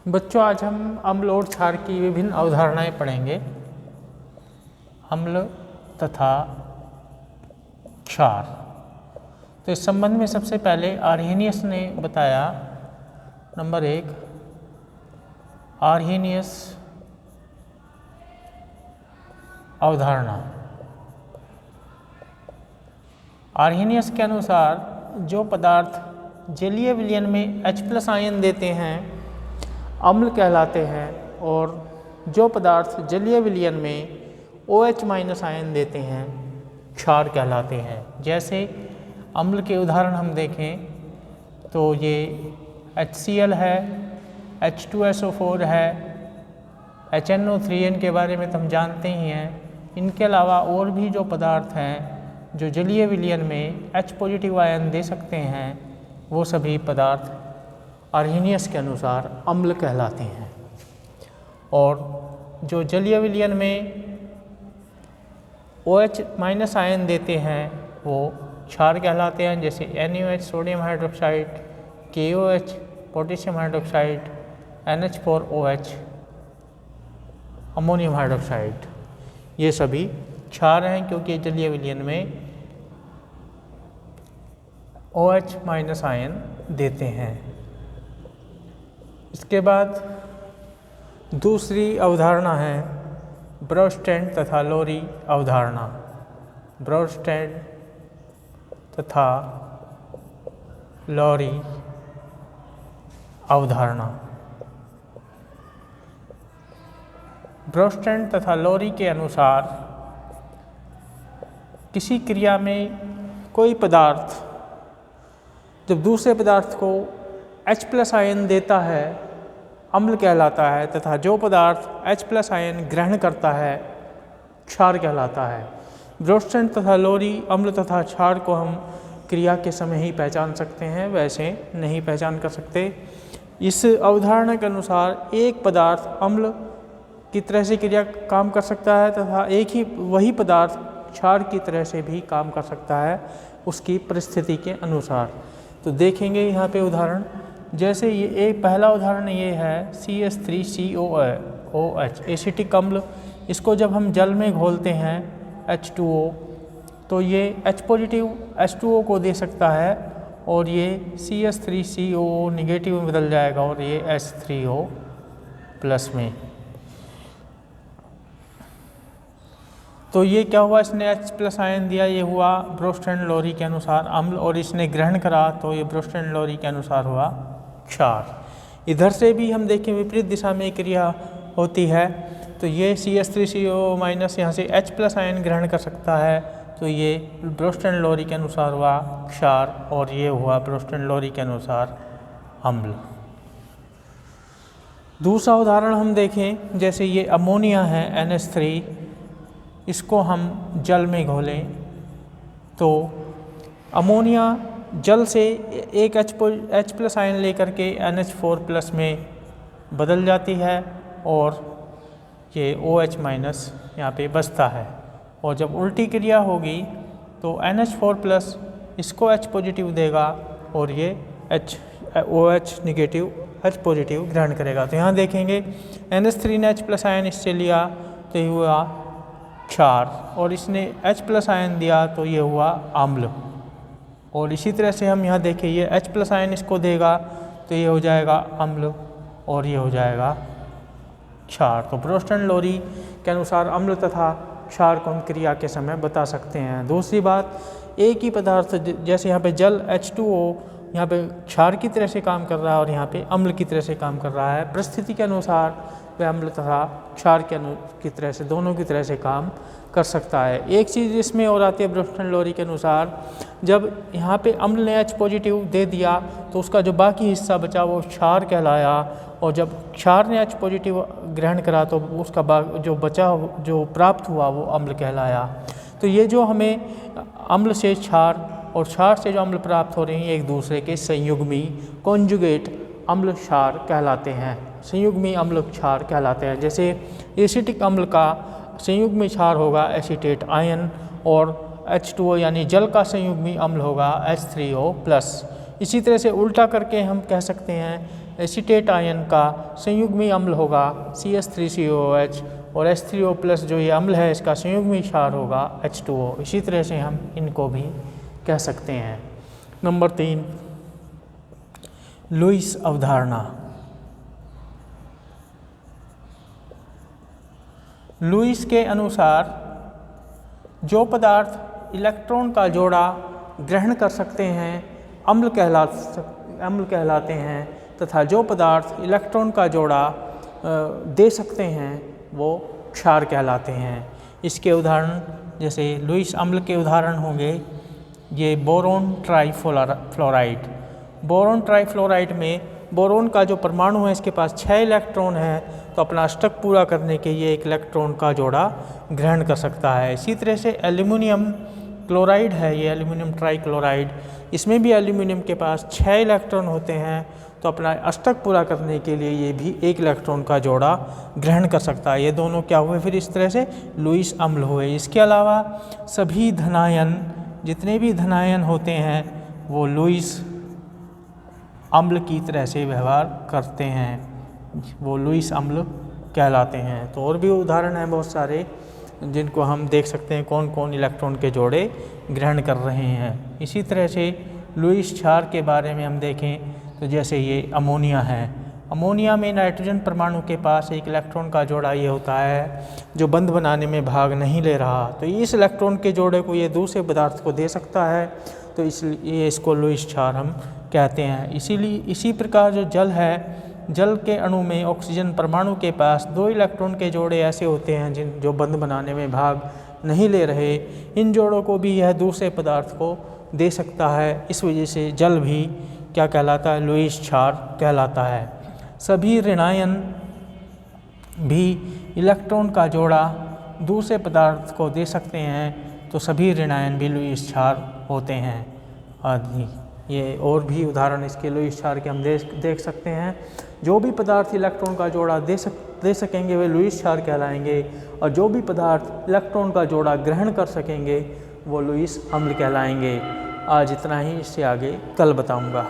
बच्चों, आज हम अम्ल और क्षार की विभिन्न अवधारणाएं पढ़ेंगे। अम्ल तथा क्षार। तो इस संबंध में सबसे पहले आर्हेनियस ने बताया, नंबर 1, आर्हेनियस अवधारणा। आर्हेनियस के अनुसार जो पदार्थ जलीय विलयन में H+ आयन देते हैं अम्ल कहलाते हैं, और जो पदार्थ जलीय विलयन में OH- आयन देते हैं क्षार कहलाते हैं। जैसे अम्ल के उदाहरण हम देखें तो ये HCl है, H2SO4 है, HNO3N के बारे में तो हम जानते ही हैं। इनके अलावा और भी जो पदार्थ हैं जो जलीय विलयन में H+ आयन दे सकते हैं, वो सभी पदार्थ आर्हेनियस के अनुसार अम्ल कहलाते हैं। और जो जलीय विलयन में OH- आयन देते हैं वो क्षार कहलाते हैं। जैसे NaOH sodium hydroxide, KOH potassium hydroxide, NH4OH ammonium hydroxide, ये सभी क्षार हैं क्योंकि जलीय विलयन में OH- आयन देते हैं। इसके बाद दूसरी अवधारणा है ब्रोस्टैंड तथा लोरी अवधारणा। ब्रोस्टैंड तथा लोरी अवधारणा। ब्रोस्टैंड तथा लोरी के अनुसार किसी क्रिया में कोई पदार्थ जब दूसरे पदार्थ को H+ आयन देता है अम्ल कहलाता है, तथा जो पदार्थ H+ आयन ग्रहण करता है क्षार कहलाता है। ब्रोस्टैंड तथा लोरी अम्ल तथा क्षार को हम क्रिया के समय ही पहचान सकते हैं, वैसे नहीं पहचान कर सकते। इस अवधारणा के अनुसार एक पदार्थ अम्ल की तरह से क्रिया काम कर सकता है तथा एक ही वही पदार्थ क्षार की तरह से भी काम कर सकता है उसकी परिस्थिति के अनुसार। तो देखेंगे यहाँ पे उदाहरण। जैसे ये एक पहला उदाहरण ये है CH3COOH एसिटिक अम्ल। इसको जब हम जल में घोलते हैं H2O तो ये H+ H2O को दे सकता है और ये CH3COO निगेटिव में बदल जाएगा और ये H3O+ में। तो ये क्या हुआ, इसने H+ आयन दिया, ये हुआ ब्रोस्टैंड लोरी के अनुसार अम्ल, और इसने ग्रहण करा तो ये ब्रोस्टैंड लोरी के अनुसार हुआ क्षार। इधर से भी हम देखें विपरीत दिशा में क्रिया होती है तो ये CH3CO- यहाँ से H+ आयन ग्रहण कर सकता है तो ये ब्रोस्टैंड लोरी के अनुसार हुआ क्षार, और ये हुआ ब्रोस्टैंड लोरी के अनुसार अम्ल। दूसरा उदाहरण हम देखें, जैसे ये अमोनिया है NH3, इसको हम जल में घोलें तो अमोनिया जल से एक H+ आयन लेकर के NH4+ में बदल जाती है और ये OH- यहाँ पे बचता है। और जब उल्टी क्रिया होगी तो NH4+ इसको H+ देगा और ये OH निगेटिव H+ ग्रहण करेगा। तो यहाँ देखेंगे NH3 ने H+ आयन इससे लिया तो ये हुआ क्षार, और इसने H+ आयन दिया तो ये हुआ अम्ल। और इसी तरह से हम यहाँ देखें ये H+ आयन इसको देगा तो ये हो जाएगा अम्ल और ये हो जाएगा क्षार। तो ब्रोस्टैंड लोरी के अनुसार अम्ल तथा क्षार को हम क्रिया के समय बता सकते हैं। दूसरी बात, एक ही पदार्थ जैसे यहाँ पे जल H2O यहाँ पे क्षार की तरह से काम कर रहा है और यहाँ पे अम्ल की तरह से काम कर रहा है, परिस्थिति के अनुसार वह अम्ल तथा क्षार की तरह से दोनों की तरह से काम कर सकता है। एक चीज़ इसमें और आती है ब्रोस्टैंड लोरी के अनुसार, जब यहाँ पे अम्ल ने H+ दे दिया तो उसका जो बाकी हिस्सा बचा वो क्षार कहलाया, और जब क्षार ने H+ ग्रहण करा तो उसका जो बचा जो प्राप्त हुआ वो अम्ल कहलाया। तो ये जो हमें अम्ल से क्षार और क्षार से जो अम्ल प्राप्त हो रहे हैं एक दूसरे के संयुग्मी कॉन्जुगेट अम्ल क्षार कहलाते हैं, संयुग्मी अम्ल क्षार कहलाते हैं। जैसे एसिटिक अम्ल का संयुग्मी क्षार होगा एसीटेट आयन, और H2O यानी जल का संयुग्मी अम्ल होगा H3O+। इसी तरह से उल्टा करके हम कह सकते हैं एसीटेट आयन का संयुग्मी अम्ल होगा CH3COOH और H3O+ जो ये अम्ल है इसका संयुग्मी क्षार होगा H2O। इसी तरह से हम इनको भी कह सकते हैं। नंबर 3, लुईस अवधारणा। लुईस के अनुसार जो पदार्थ इलेक्ट्रॉन का जोड़ा ग्रहण कर सकते हैं अम्ल कहलाते हैं तथा जो पदार्थ इलेक्ट्रॉन का जोड़ा दे सकते हैं वो क्षार कहलाते हैं। इसके उदाहरण जैसे लुईस अम्ल के उदाहरण होंगे ये बोरोन ट्राईफ्लोराइड। बोरोन ट्राईफ्लोराइड में बोरोन का जो परमाणु है इसके पास 6 इलेक्ट्रॉन है, तो अपना अष्टक पूरा करने के लिए 1 इलेक्ट्रॉन का जोड़ा ग्रहण कर सकता है। इसी तरह से एल्यूमिनियम क्लोराइड है, ये एल्यूमिनियम ट्राईक्लोराइड, इसमें भी एल्यूमिनियम के पास 6 इलेक्ट्रॉन होते हैं, तो अपना अष्टक पूरा करने के लिए ये भी 1 इलेक्ट्रॉन का जोड़ा ग्रहण कर सकता है। ये दोनों क्या हुए फिर इस तरह से लुईस अम्ल हुए। इसके अलावा सभी धनायन, जितने भी धनायन होते हैं वो लुईस अम्ल की तरह से व्यवहार करते हैं, वो लुईस अम्ल कहलाते हैं। तो और भी उदाहरण हैं बहुत सारे जिनको हम देख सकते हैं कौन कौन इलेक्ट्रॉन के जोड़े ग्रहण कर रहे हैं। इसी तरह से लुईस क्षार के बारे में हम देखें तो जैसे ये अमोनिया है, अमोनिया में नाइट्रोजन परमाणु के पास 1 इलेक्ट्रॉन का जोड़ा ये होता है जो बंध बनाने में भाग नहीं ले रहा, तो इस इलेक्ट्रॉन के जोड़े को ये दूसरे पदार्थ को दे सकता है, तो इसलिए इसको लुईस क्षार हम कहते हैं। इसीलिए इसी प्रकार जो जल है, जल के अणु में ऑक्सीजन परमाणु के पास 2 इलेक्ट्रॉन के जोड़े ऐसे होते हैं जो बंध बनाने में भाग नहीं ले रहे, इन जोड़ों को भी यह दूसरे पदार्थ को दे सकता है। इस वजह से जल भी क्या कहलाता है, लुईस क्षार कहलाता है। सभी ऋणायन भी इलेक्ट्रॉन का जोड़ा दूसरे पदार्थ को दे सकते हैं, तो सभी ऋणायन भी लुईस क्षार होते हैं आदि। ये और भी उदाहरण इसके लुईस क्षार के हम देख सकते हैं। जो भी पदार्थ इलेक्ट्रॉन का जोड़ा दे सकेंगे वे लुईस क्षार कहलाएंगे, और जो भी पदार्थ इलेक्ट्रॉन का जोड़ा ग्रहण कर सकेंगे वो लुईस अम्ल कहलाएंगे। आज इतना ही, इससे आगे कल बताऊंगा।